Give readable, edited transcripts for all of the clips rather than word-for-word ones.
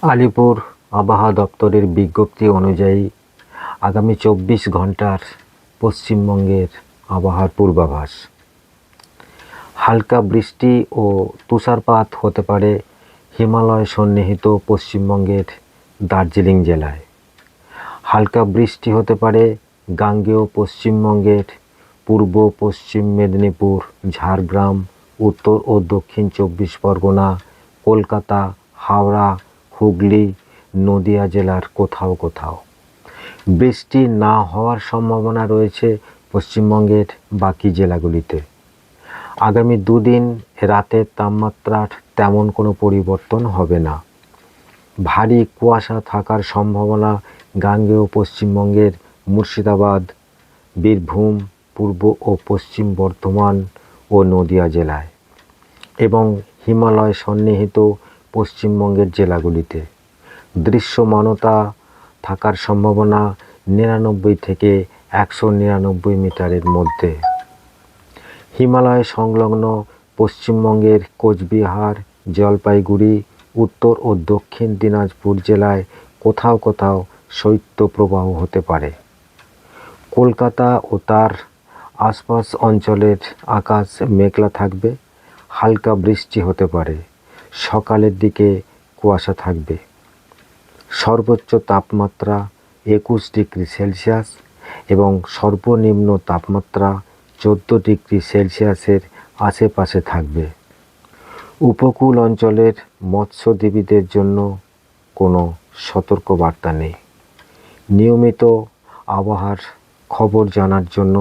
আলিপুর আবহাওয়া দপ্তরের বিজ্ঞপ্তি অনুযায়ী আগামী 24 ঘন্টার পশ্চিমবঙ্গের আবহাওয়ার পূর্বাভাস। হালকা বৃষ্টি ও তুষারপাত হতে পারে হিমালয় সন্নিহিত পশ্চিমবঙ্গের দার্জিলিং জেলায়। হালকা বৃষ্টি হতে পারে গাঙ্গেয় পশ্চিমবঙ্গের পূর্ব পশ্চিম মেদিনীপুর, ঝাড়গ্রাম, উত্তর ও দক্ষিণ 24 পরগনা, কলকাতা, হাওড়া, হুগলি, নদিয়া জেলার কোথাও কোথাও। বৃষ্টি না হওয়ার সম্ভাবনা রয়েছে পশ্চিমবঙ্গের বাকি জেলাগুলিতে। আগামী দুদিন রাতের তাপমাত্রার তেমন কোনো পরিবর্তন হবে না। ভারী কুয়াশা থাকার সম্ভাবনা গাঙ্গেয় পশ্চিমবঙ্গের মুর্শিদাবাদ, বীরভূম, পূর্ব ও পশ্চিম বর্ধমান ও নদিয়া জেলায় এবং হিমালয় সন্নিহিত পশ্চিমবঙ্গের জেলাগুলিতে। দৃশ্যমানতা থাকার সম্ভাবনা 99 থেকে 199 মিটারের মধ্যে। হিমালয় সংলগ্ন পশ্চিমবঙ্গের কোচবিহার, জলপাইগুড়ি, উত্তর ও দক্ষিণ দিনাজপুর জেলায় কোথাও কোথাও শৈত্যপ্রবাহ হতে পারে। কলকাতা ও তার আশপাশ অঞ্চলের আকাশ মেঘলা থাকবে। হালকা বৃষ্টি হতে পারে। সকালের দিকে কুয়াশা থাকবে। সর্বোচ্চ তাপমাত্রা 21 ডিগ্রি সেলসিয়াস এবং সর্বনিম্ন তাপমাত্রা 14 ডিগ্রি সেলসিয়াসের আশেপাশে থাকবে। উপকূল অঞ্চলের মৎস্যজীবীদের জন্য কোনো সতর্কবার্তা নেই। নিয়মিত আবহাওয়ার খবর জানার জন্য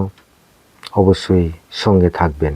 অবশ্যই সঙ্গে থাকবেন।